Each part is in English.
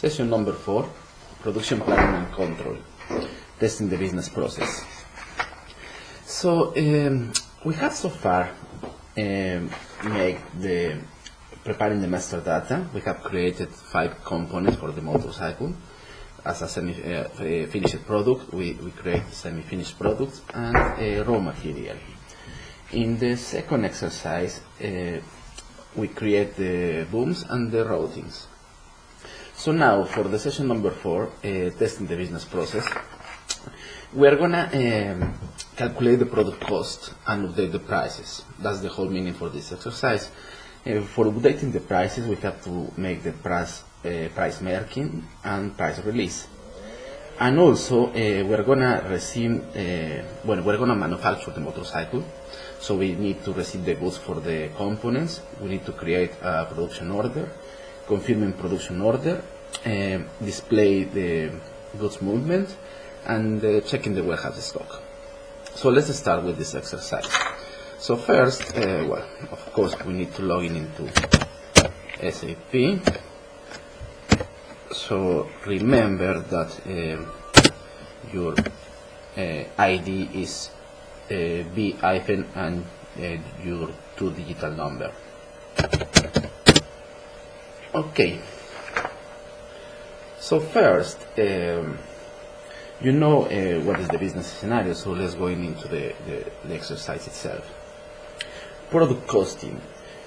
Session number 4, production planning and control, testing the business process. So we have so far made preparing the master data. We have created 5 components for the motorcycle. As a semi-finished product, we create semi-finished products and raw material. In the second exercise, we create the booms and the routings. So now, for the session number 4, testing the business process, we are gonna calculate the product cost and update the prices. That's the whole meaning for this exercise. For updating the prices, we have to make the price marking and price release. And also, we're gonna we're gonna manufacture the motorcycle. So we need to receive the goods for the components. We need to create a production order, confirming production order, display the goods movement, and checking the warehouse stock. So let's start with this exercise. So first, of course, we need to log in into SAP. So remember that your ID is B- and your 2-digital number. Okay. So first, you know what is the business scenario, so let's go into the exercise itself. Product costing.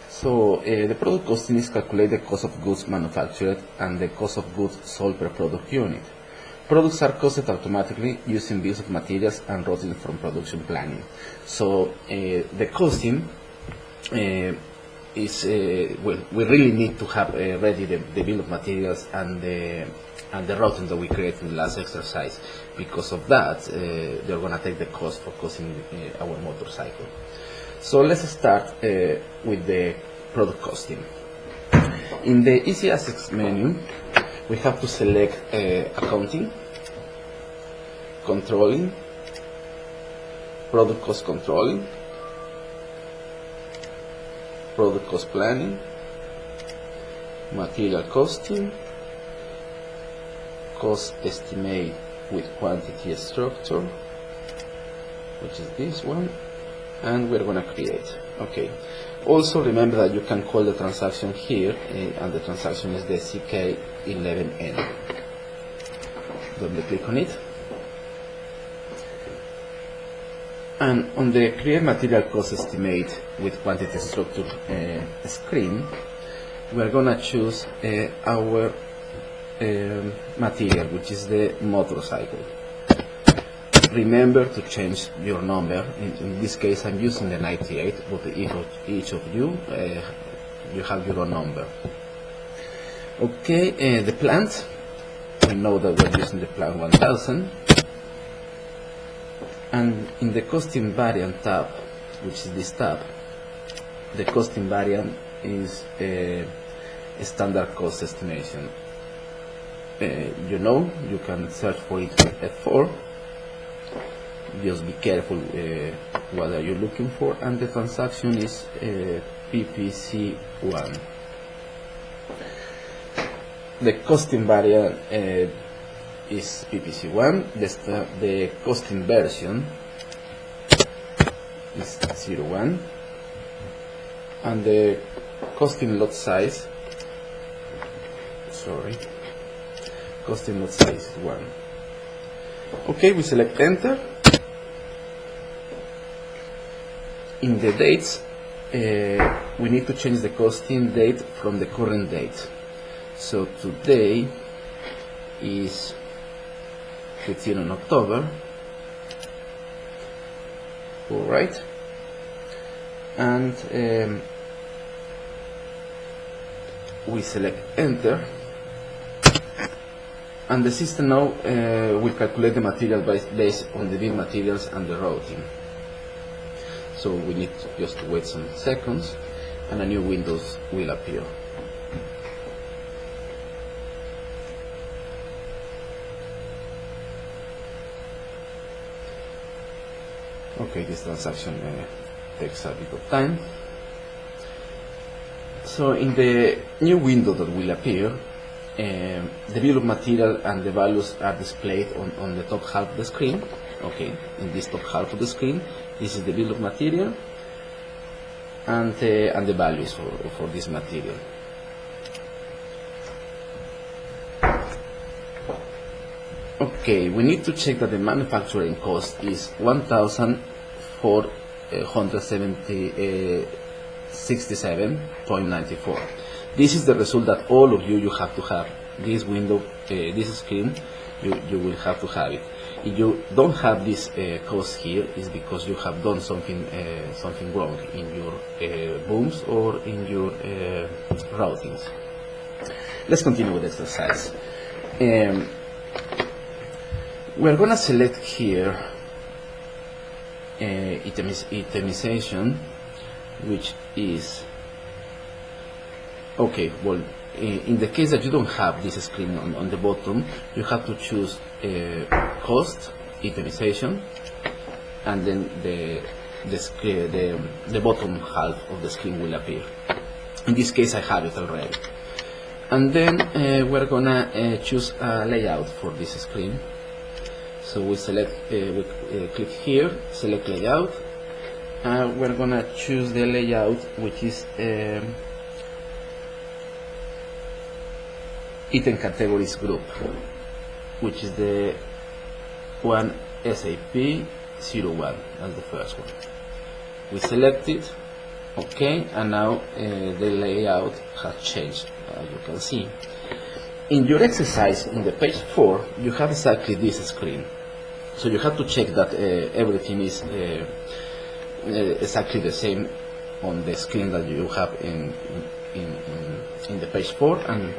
So the product costing is calculate the cost of goods manufactured and the cost of goods sold per product unit. Products are costed automatically using bills of materials and routing from production planning. So the costing is we really need to have ready the bill of materials and the routing that we created in the last exercise. Because of that, they're going to take the cost for costing our motorcycle. So let's start with the product costing. In the Easy Assets menu, we have to select accounting, controlling, product cost controlling, product cost planning, material costing, cost estimate with quantity structure, which is this one, and we're going to create. Okay. Also remember that you can call the transaction here, and the transaction is the CK11N. Double click on it. And on the create material cost estimate with quantity structure screen, we're going to choose our material, which is the motorcycle. Remember to change your number. In this case, I'm using the 98, but each of you, you have your own number. Okay, the plant, we know that we're using the plant 1000. And in the costing variant tab, which is this tab, the costing variant is a standard cost estimation. You know, you can search for it with F4. Just be careful what are you looking for, and the transaction is PP-4. The costing variant is PP-1. The costing version is 01, and the costing lot size, costing lot size is 1. Okay, we select enter. In the dates, we need to change the costing date from the current date. So today is 15 on October. Alright. And we select enter. And the system now will calculate the material based on the bill materials and the routing. So we need just to wait some seconds, and a new window will appear. Okay, this transaction takes a bit of time. So in the new window that will appear, the bill of material and the values are displayed on the top half of the screen. Okay, in this top half of the screen, this is the bill of material and the values for this material. Okay, we need to check that the manufacturing cost is 1,467.94. This is the result that all of you have to have. This window, this screen, you will have to have it. If you don't have this cost here, is because you have done something wrong in your booms or in your routings. Let's continue with the exercise. We're going to select here itemization, which is okay. Well, in the case that you don't have this screen on the bottom, you have to choose cost, itemization, and then the bottom half of the screen will appear. In this case, I have it already. And then we're gonna choose a layout for this screen. So we select, we click here, select layout, and we're gonna choose the layout which is item categories group, which is the one SAP 01. That's the first one. We select it, okay, and now the layout has changed, as you can see. In your exercise, in the page 4, you have exactly this screen. So you have to check that everything is exactly the same on the screen that you have in the page 4 and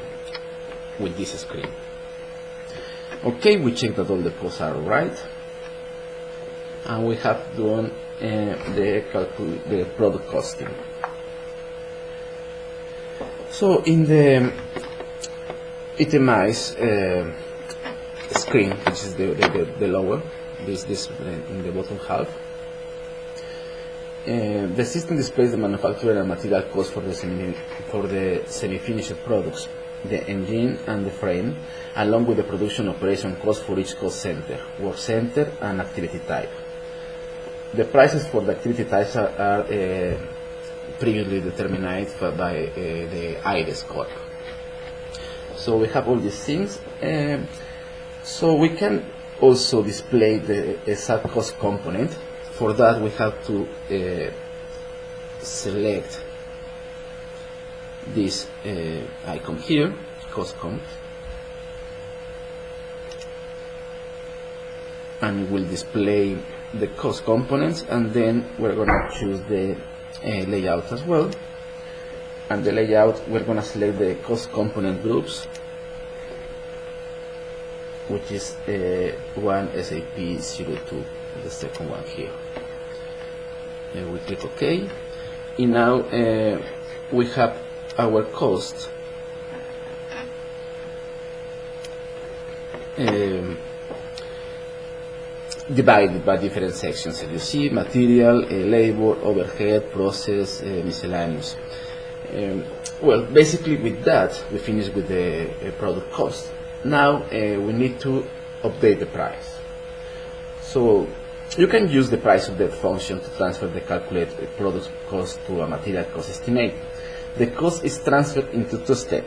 with this screen. Okay, we check that all the costs are right, and we have done the product costing. So in the itemized screen, which is the lower, this in the bottom half, the system displays the manufacturer and material cost for the semi-finished products, the engine and the frame, along with the production operation cost for each cost center, work center, and activity type. The prices for the activity types are previously determined by the IDES Corp. So we have all these things. So we can also display the exact cost component. For that, we have to select this icon here, cost comp, and it will display the cost components, and then we're going to choose the layout as well. And the layout, we're going to select the cost component groups, which is one SAP 02, the second one here. And we click OK. And now we have our cost divided by different sections. As you see, material, labor, overhead, process, miscellaneous. Well, basically with that, we finish with the product cost. Now we need to update the price. So you can use the price update function to transfer the calculated product cost to a material cost estimate. The cost is transferred into two steps,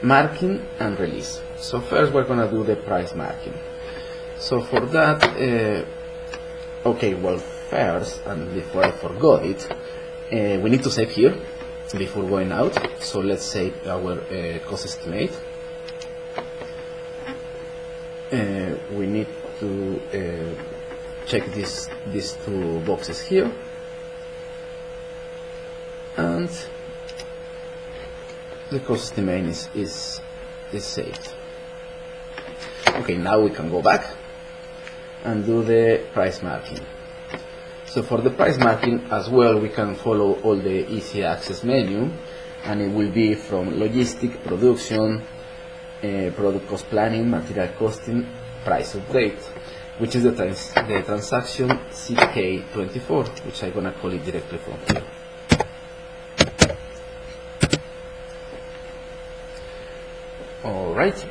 marking and release. So first we're going to do the price marking. So for that, okay, well first, and before I forgot it, we need to save here before going out. So let's save our cost estimate. We need to check these two boxes here, and the cost estimate is saved. Okay, now we can go back and do the price marking. So for the price marking as well, we can follow all the easy access menu, and it will be from logistic, production, product cost planning, material costing, price update, which is the transaction CK24, which I'm gonna call it directly from here. All right,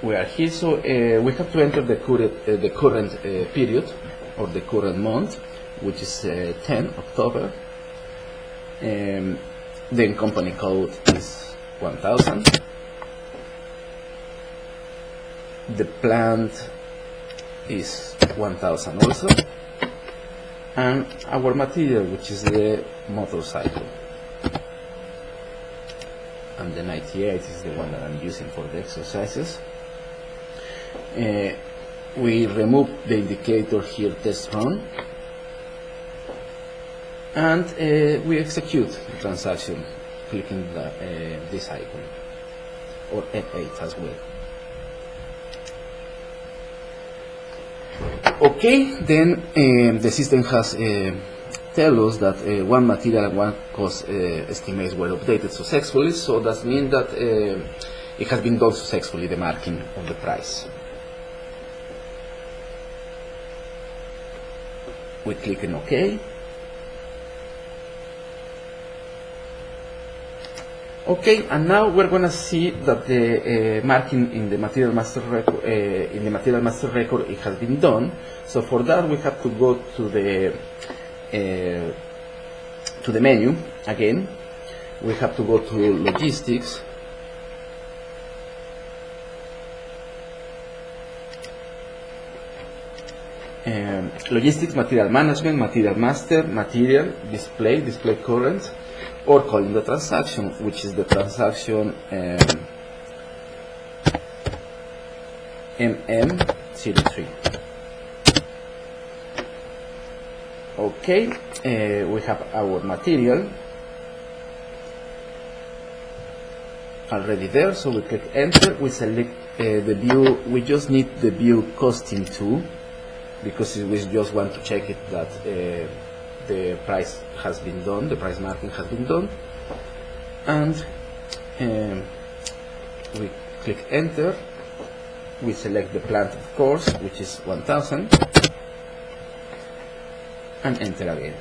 we are here. So we have to enter the current period or the current month, which is 10 October. Then company code is 1000. The plant is 1000 also, and our material, which is the motorcycle, and the 98 is the one that I'm using for the exercises. We remove the indicator here, test run, and we execute the transaction clicking this icon, or F8 as well. Okay, then the system has tell us that one material and one cost estimates were updated successfully, so that means that it has been done successfully, the marking of the price. We click on OK. Okay, and now we're going to see that the marking in the material master record, it has been done. So for that, we have to go to the menu again. We have to go to logistics. Logistics, material management, material master, material, display current, or calling the transaction, which is the transaction MM03. Okay, we have our material already there, so we click enter. We select the view. We just need the view costing too, because we just want to check it that the price has been done, the price marking has been done, and we click enter. We select the plant, of course, which is 1000, and enter again.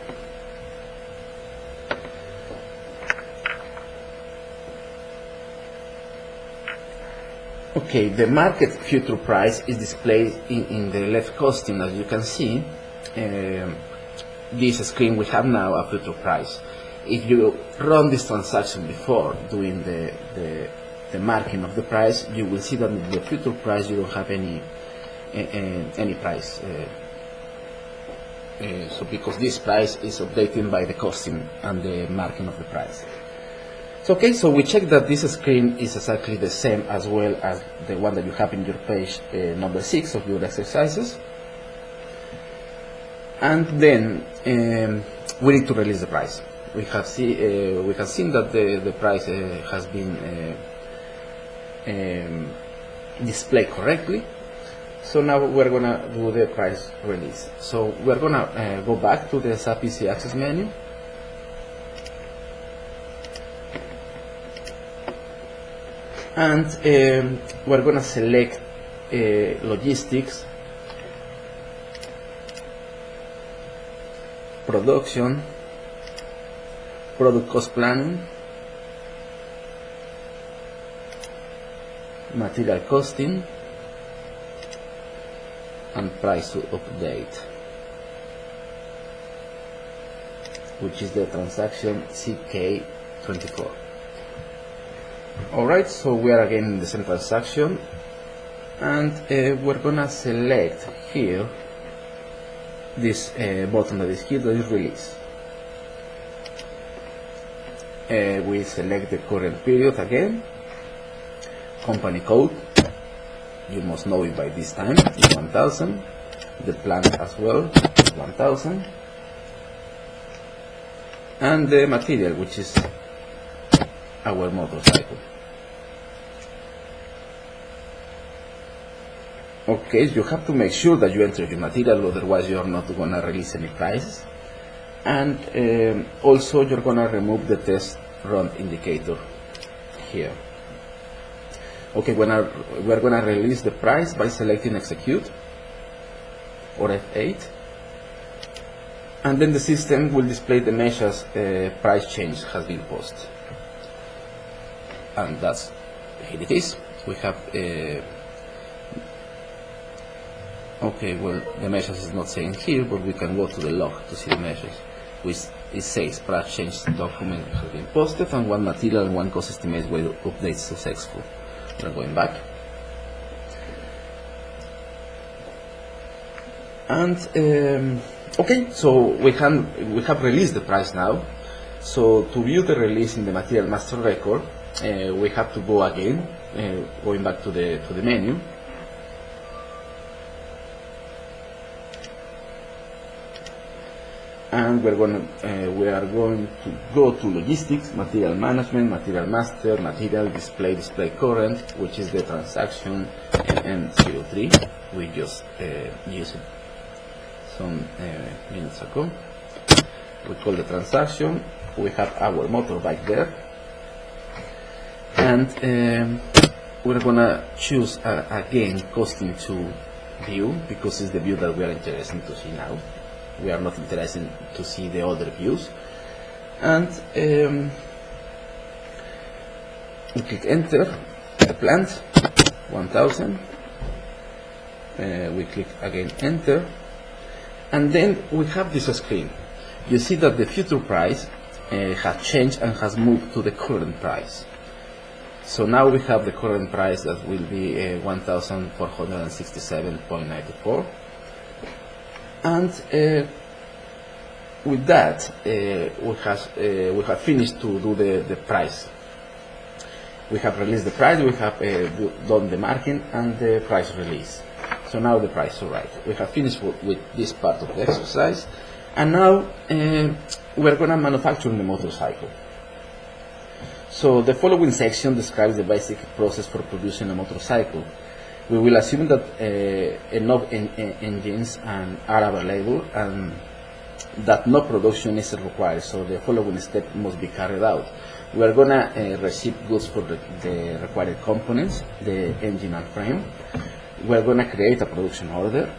Okay, the market future price is displayed in the left costing, as you can see. This screen we have now a future price. If you run this transaction before doing the marking of the price, you will see that in the future price you don't have any price. So because this price is updated by the costing and the marking of the price. So, okay, so we check that this screen is exactly the same as well as the one that you have in your page number 6 of your exercises. And then we need to release the price. We have seen that the price has been displayed correctly. So now we're gonna do the price release. So we're gonna go back to the SAP PC Access menu. And we're gonna select logistics, production, product cost planning, material costing, and price to update, which is the transaction CK24. Alright, so we are again in the same transaction, and we're gonna select here this button that is here, that is release. We select the current period again, company code, you must know it by this time, is 1000, the plant as well is 1000, and the material, which is our motorcycle. Okay, you have to make sure that you enter your material, otherwise you are not going to release any prices. And also you're going to remove the test run indicator here. Okay, we're going to release the price by selecting execute or F8, and then the system will display the message price change has been posted. And that's, here it is. we have okay, well, the measures is not saying here, but we can go to the log to see the measures, which it says price change document has been posted, and one material and one cost estimate were updated successful. We're going back, and okay, so we have released the price now. So to view the release in the material master record, we have to go again, going back to the menu. And we are going to go to logistics, material management, material master, material display current, which is the transaction N03. We just used it some minutes ago. We call the transaction. We have our motorbike there, and we're gonna choose again costing to view, because it's the view that we are interested to see now. We are not interested to see the other views, and we click enter. The plant 1000. We click again enter, and then we have this screen. You see that the future price has changed and has moved to the current price. So now we have the current price that will be 1,467.94. And with that, we have finished to do the price. We have released the price, we have done the marking and the price release. So now the price is right. We have finished with this part of the exercise, and now we're going to manufacture the motorcycle. So the following section describes the basic process for producing a motorcycle. We will assume that enough engines are available and that no production is required, so the following step must be carried out. We are going to receive goods for the required components, the engine and frame. We are going to create a production order,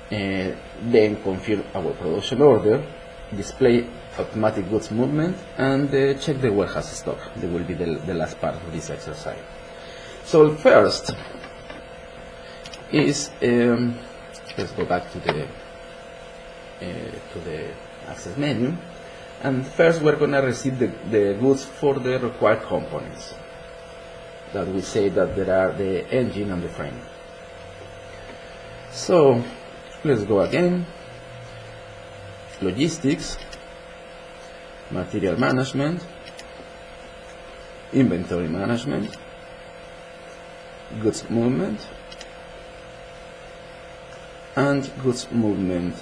then confirm our production order, display automatic goods movement, and check the warehouse stock. That will be the last part of this exercise. So first is let's go back to the access menu, and first we're going to receive the goods for the required components. That we say that there are the engine and the frame. So let's go again. Logistics, material management, inventory management, goods movement, and goods movement,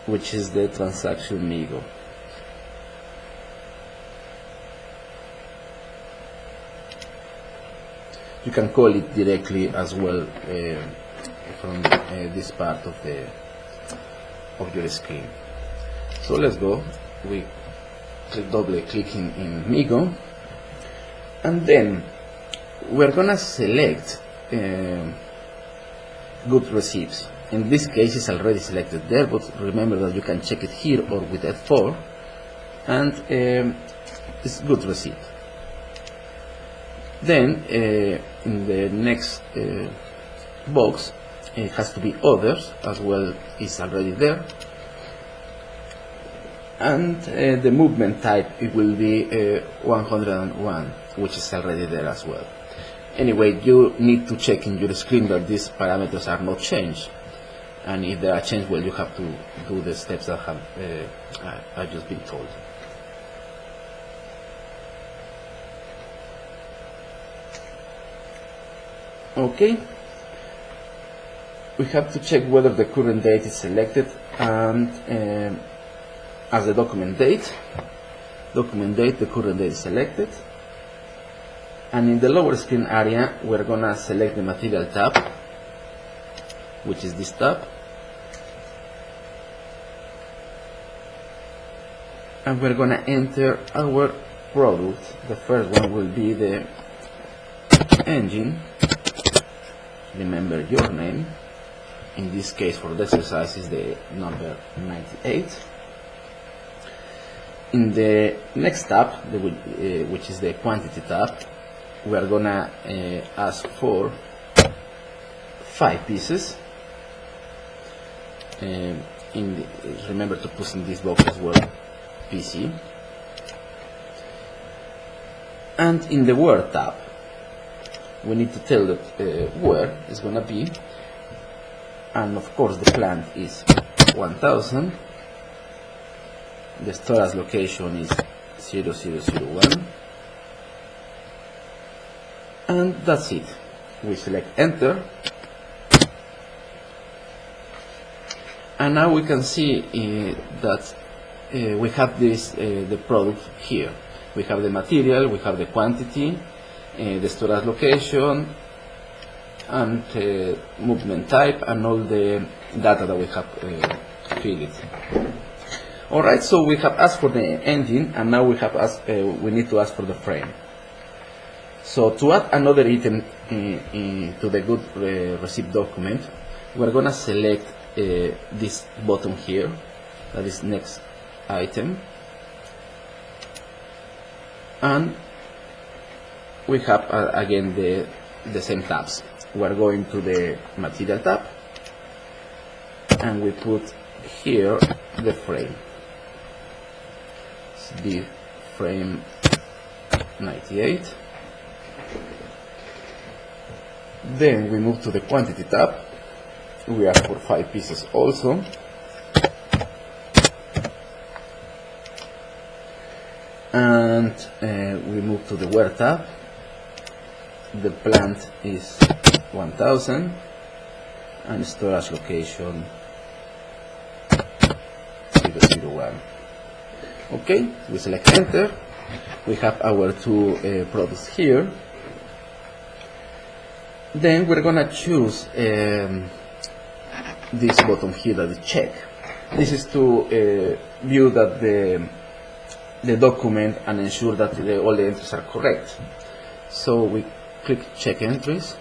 which is the transaction MIGO. You can call it directly as well from this part of your screen. So let's go. We double clicking in MIGO, and then we're gonna select good receipts. In this case it's already selected there, but remember that you can check it here or with F4, and it's good receipt. Then in the next box it has to be others as well, is already there, and the movement type, it will be 101, which is already there as well. Anyway, you need to check in your screen that these parameters are not changed, and if they are changed, well, you have to do the steps that I've just been told. Okay, we have to check whether the current date is selected, and as the document date, the current date is selected, and in the lower screen area we're gonna select the material tab, which is this tab, and we're gonna enter our product. The first one will be the engine. Remember your name. In this case, for the exercise, is the number 98. In the next tab, which is the quantity tab, we are gonna ask for 5 pieces. Remember to put in this box as well, PC. And in the where tab, we need to tell that where it's gonna be, and of course the plant is 1000. The storage location is 0001, and that's it. We select enter, and now we can see that we have this the product here. We have the material, we have the quantity, the storage location, and movement type, and all the data that we have filled. Alright, so we have asked for the engine, and now we need to ask for the frame. So to add another item to the good receipt document, we're gonna select this button here, that is next item, and we have again the same tabs. We're going to the material tab, and we put here the frame. The frame 98. Then we move to the quantity tab. We ask for 5 pieces also. And we move to the where tab. The plant is 1000, and storage location 001. Okay, we select enter. We have our 2 products here. Then we're gonna choose this button here, that is check. This is to view that the document and ensure that all the entries are correct. So we click check entries.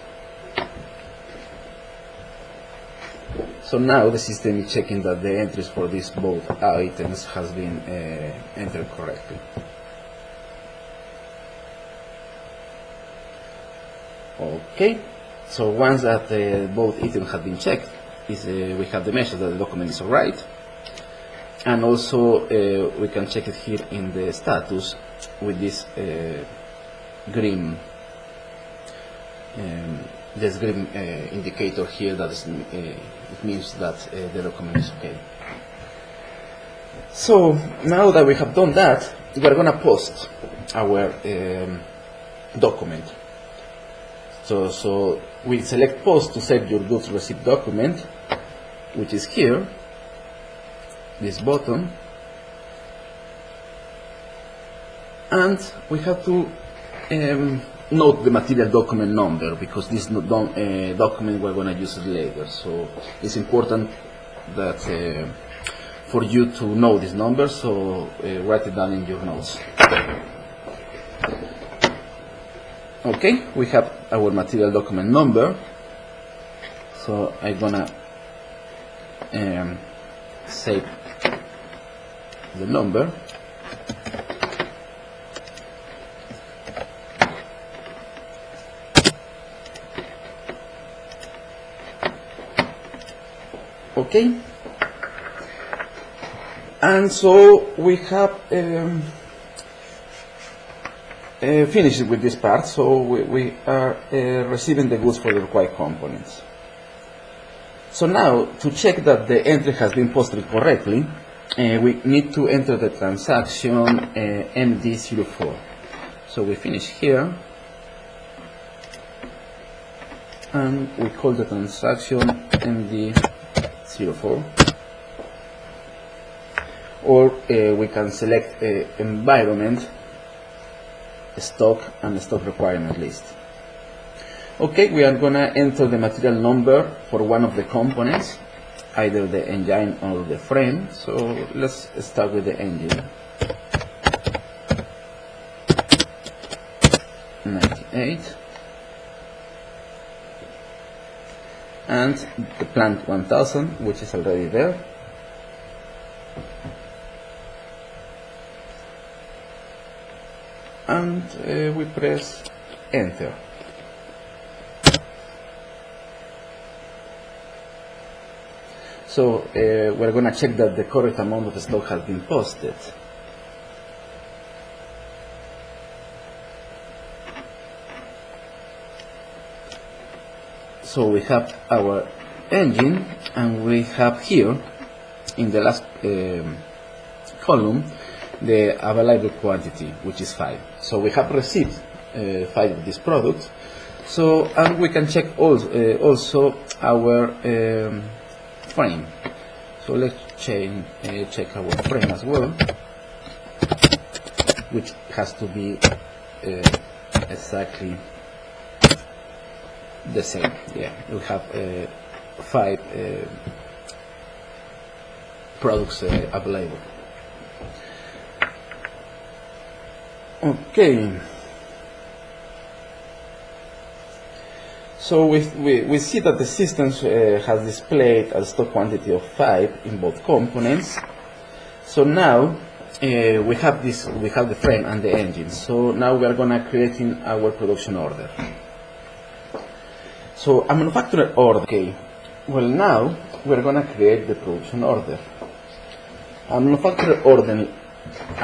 So now the system is checking that the entries for these both items has been entered correctly. Okay, so once that both items have been checked, we have the message that the document is alright, and also we can check it here in the status with this green indicator here that is, it means that the document is okay. So now that we have done that, we are going to post our document. So we select post to save your goods receipt document, which is here, this button, and we have to note the material document number, because this document we're going to use it later. So it's important that for you to know this number, so write it down in your notes. Okay, we have our material document number, so I'm gonna save the number. Okay, and so we have finished with this part. So we are receiving the goods for the required components. So now, to check that the entry has been posted correctly, we need to enter the transaction MD04. So we finish here, and we call the transaction MD04, or we can select environment, stock, and stock requirement list. Okay, we are gonna enter the material number for one of the components, either the engine or the frame. So let's start with the engine. 98, and the plant 1000, which is already there. we press enter. So we're going to check that the correct amount of stock has been posted. So we have our engine, and we have here in the last column the available quantity, which is 5. So we have received 5 of these products. So, and we can check also our frame. So let's check our frame as well, which has to be exactly the same. Yeah, we have 5 products available. Okay. So we see that the system has displayed a stock quantity of 5 in both components. So now we have the frame and the engine. So now we are gonna creating our production order. So a manufacturer order. Okay. Well, now we're gonna create the production order. A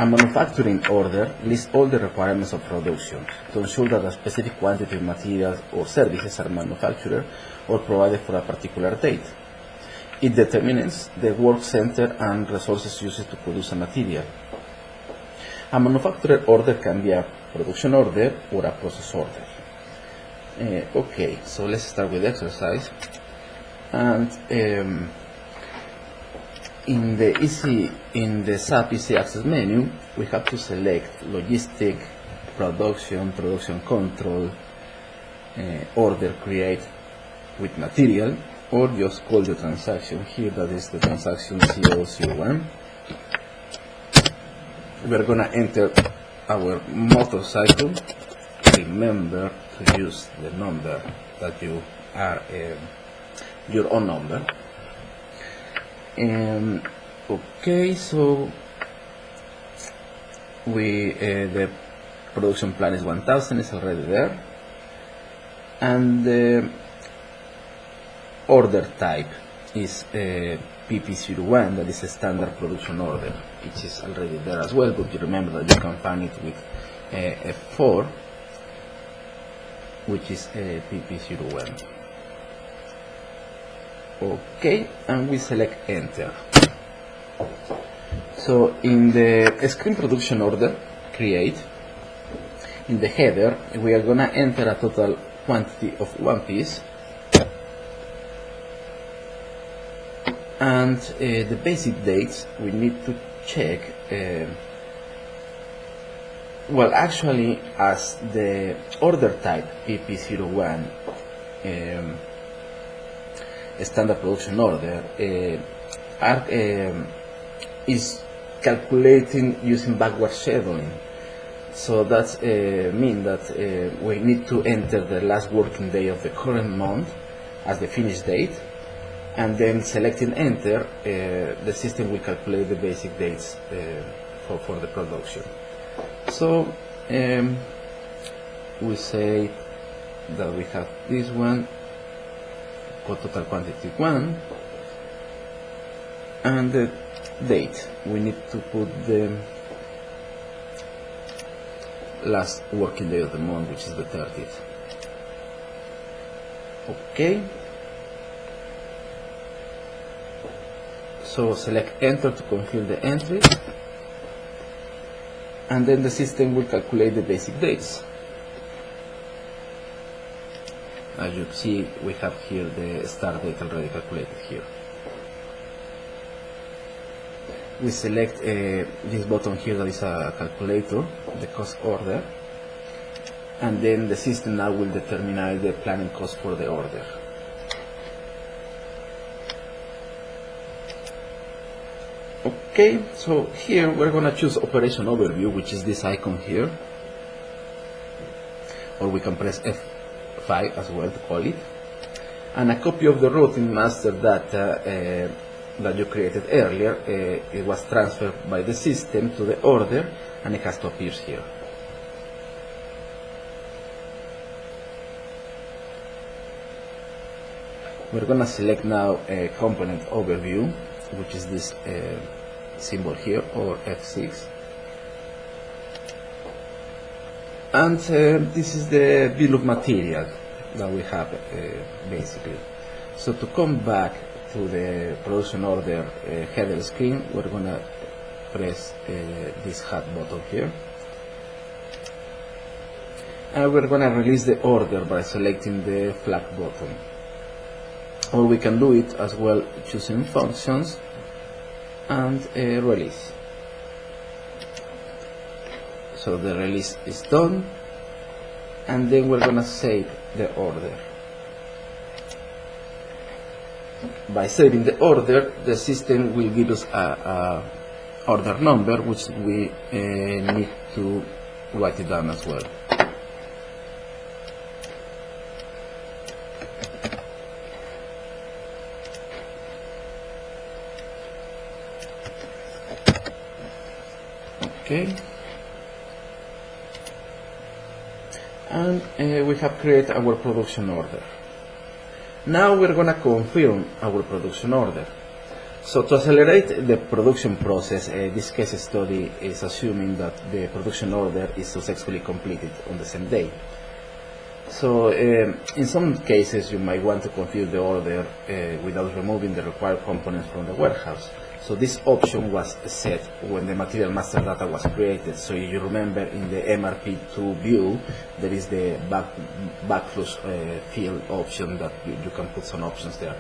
manufacturing order lists all the requirements of production to ensure that a specific quantity of materials or services are manufactured or provided for a particular date. It determines the work center and resources used to produce a material. A manufacturer order can be a production order or a process order. Okay, so let's start with the exercise. And in the SAP Easy Access menu, we have to select logistic, production control, order create with material, or just call the transaction here, that is the transaction 001. We're gonna enter our motorcycle. Remember to use the number that you are your own number. Okay, so the production plan is 1000, is already there, and the order type is PP-4, that is a standard production order, which is already there as well, but you remember that you can find it with F4, which is PP-4. Okay, and we select enter. So in the screen production order create, in the header we are gonna enter a total quantity of 1 piece, and the basic dates we need to check. Well, actually, as the order type PP-4 standard production order is calculating using backward scheduling. So that means that we need to enter the last working day of the current month as the finish date, and then selecting enter, the system will calculate the basic dates for the production. So we say that we have this one, total quantity 1, and the date, we need to put the last working day of the month, which is the 30th. Okay, so select enter to confirm the entry, and then the system will calculate the basic dates. As you see, we have here the start date already calculated here. We select this button here, that is a calculator, the cost order, and then the system now will determine the planning cost for the order. Okay, so here we're going to choose operation overview, which is this icon here, or we can press F5 as well to call it, and a copy of the routing master data that you created earlier. It was transferred by the system to the order, and it has to appear here. We're gonna select now a component overview, which is this symbol here, or F6. And this is the bill of material that we have basically. So to come back to the production order header screen, we're gonna press this hat button here, and we're gonna release the order by selecting the flag button, or we can do it as well choosing functions and release. So the release is done, and then we're gonna save the order. By saving the order, the system will give us a order number, which we need to write it down as well. Okay. And we have created our production order. Now we're going to confirm our production order. So to accelerate the production process, this case study is assuming that the production order is successfully completed on the same day. So in some cases you might want to configure the order without removing the required components from the warehouse. So this option was set when the material master data was created. So if you remember, in the MRP2 view, there is the backflush field option that you can put some options there.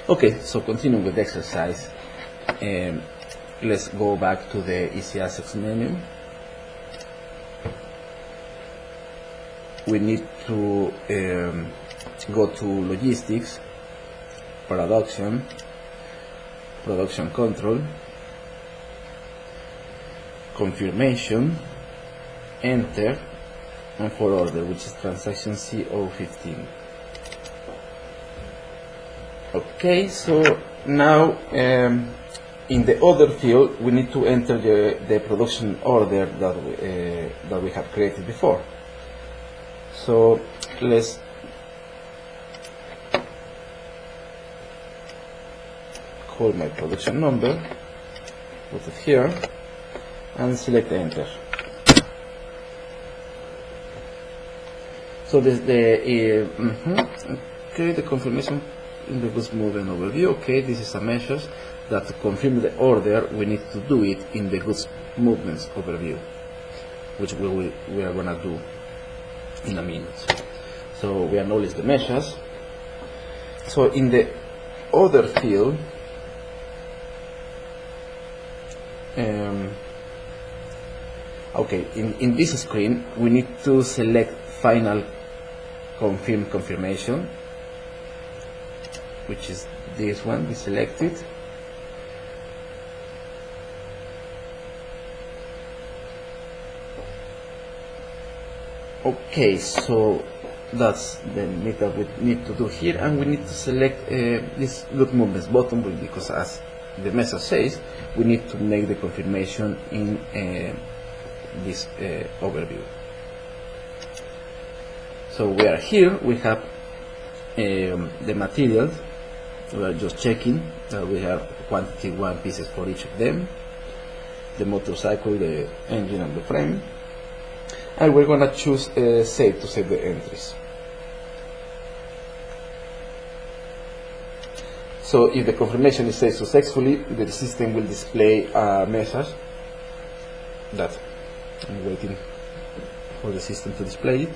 Okay, so continuing with the exercise, let's go back to the Easy Access menu. We need to go to Logistics, Production Control, Confirmation, Enter, and for order, which is transaction CO15. Okay, so now in the order field we need to enter the production order that we have created before. So let's call my production number, put it here, and select Enter. So this okay, the confirmation in the goods movement overview. Okay, this is a measure that to confirm the order we need to do it in the goods movements overview, which we are gonna do in a minute. So we acknowledge the measures. So in the order field, okay, in this screen we need to select final confirmation, which is this one. We select it. Okay, so that's the need that we need to do here, and we need to select this good movements button, because as the message says, we need to make the confirmation in this overview. So we are here, we have the materials. We are just checking that we have quantity 1 pieces for each of them, the motorcycle, the engine, and the frame. And we're going to choose Save to save the entries. So if the confirmation is saved successfully, the system will display a message that I'm waiting for the system to display it.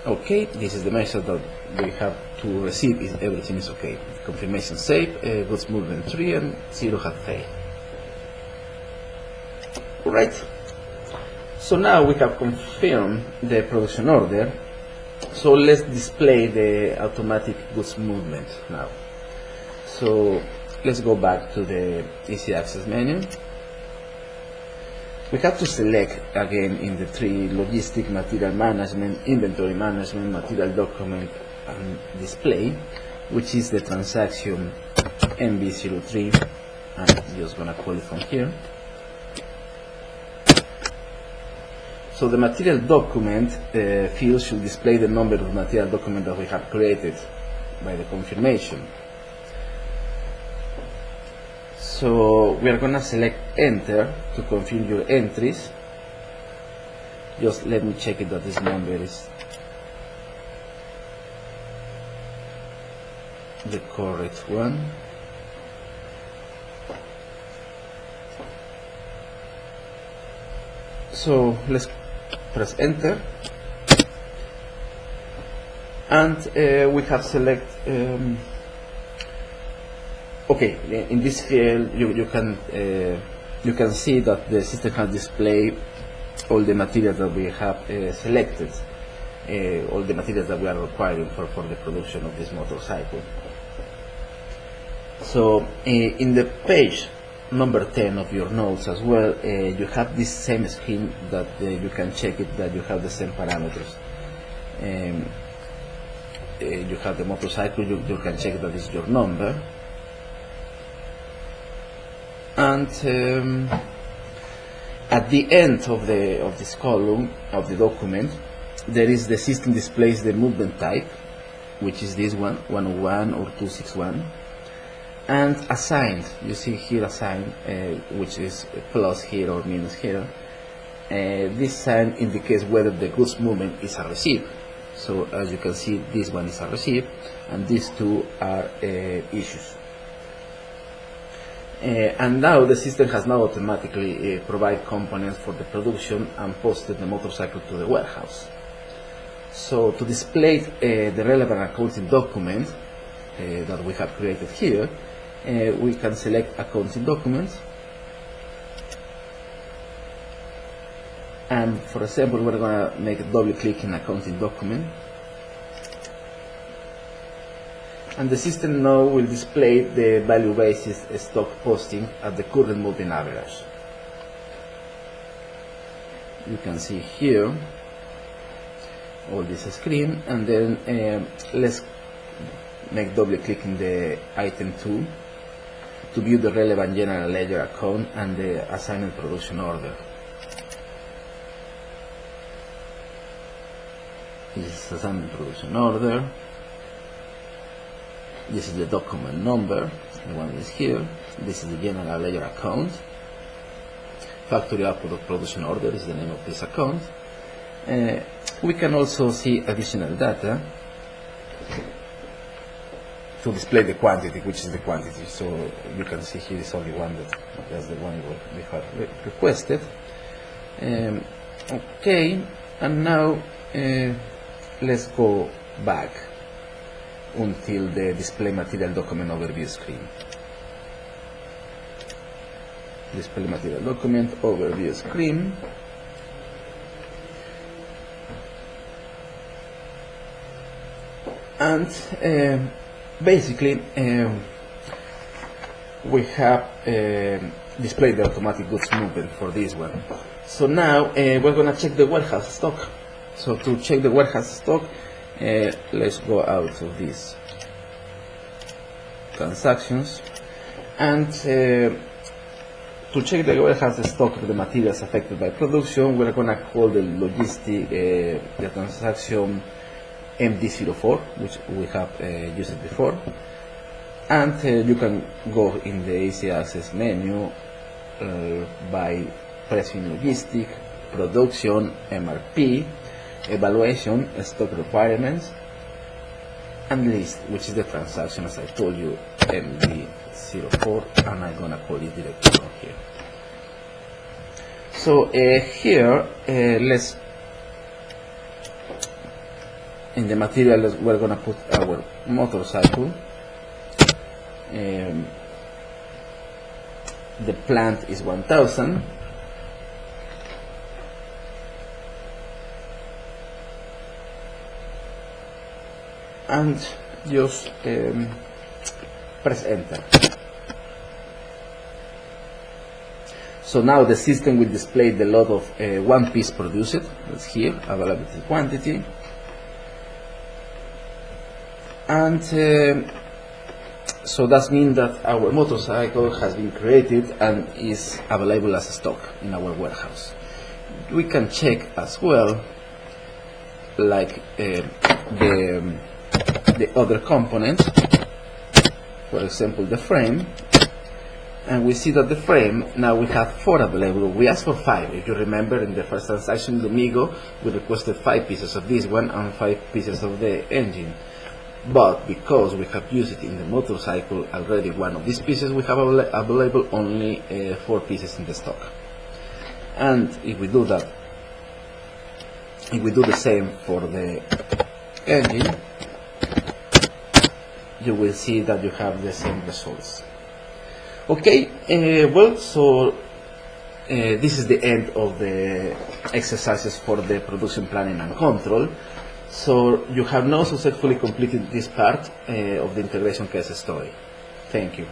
Okay, this is the message that we have to receive if everything is okay. Confirmation saved, goods movement 3 and 0 had failed. Alright. So now we have confirmed the production order. So let's display the automatic goods movement now. So let's go back to the Easy Access menu. We have to select again in the three: logistic, material management, inventory management, material document, and display, which is the transaction MB03. I'm just gonna call it from here. So the material document field should display the number of material document that we have created by the confirmation. So we are going to select enter to confirm your entries. Just let me check it that this number is the correct one. So let's press enter, and we have select okay, in this field you can see that the system has displayed all the materials that we have selected, all the materials that we are requiring for the production of this motorcycle. So in the page number 10 of your notes as well, you have this same screen that you can check it that you have the same parameters. You have the motorcycle, you can check that is your number, and at the end of this column of the document, there is the system displays the movement type, which is this one, 101 or 261, and assigned. You see here assigned, which is plus here or minus here. This sign indicates whether the goods movement is a receipt. So as you can see, this one is a receipt, and these two are issues. And now the system has now automatically provided components for the production and posted the motorcycle to the warehouse. So to display the relevant accounting document that we have created here, we can select accounting documents, and for example we're going to make a double click in accounting document, and the system now will display the value basis stock posting at the current moving average. You can see here all this screen, and then let's make double click in the item 2 to view the relevant general ledger account and the assigned production order. This is assigned production order. This is the document number, the one is here. This is the general ledger account. Factory output of production order is the name of this account. We can also see additional data to display the quantity, which is the quantity. So you can see here is only one, that's the one we have requested. Okay, and now let's go back until the display material document overview screen. Display material document overview screen. And basically we have displayed the automatic goods movement for this one. So now we're going to check the warehouse stock. So to check the warehouse stock, let's go out of these transactions, and to check the warehouse stock of the materials affected by production, we're going to call the logistic the transaction MD04, which we have used before, and you can go in the easy access menu by pressing logistic, production, MRP, evaluation, stock requirements, and list, which is the transaction, as I told you, MD04, and I'm gonna call it directly from here. So here, let's, in the material, we're gonna put our motorcycle. The plant is 1000. And just press enter. So now the system will display the lot of one piece produced. That's here, availability quantity. And so that means that our motorcycle has been created and is available as stock in our warehouse. We can check as well, like the other components, for example the frame, and we see that the frame, now we have 4 available. We asked for 5. If you remember, in the first transaction, Domingo, we requested 5 pieces of this one and 5 pieces of the engine. But because we have used it in the motorcycle already, one of these pieces, we have available only 4 pieces in the stock. And if we do that, if we do the same for the engine, you will see that you have the same results. Okay, well, so this is the end of the exercises for the production planning and control. So you have now successfully completed this part of the integration case story. Thank you.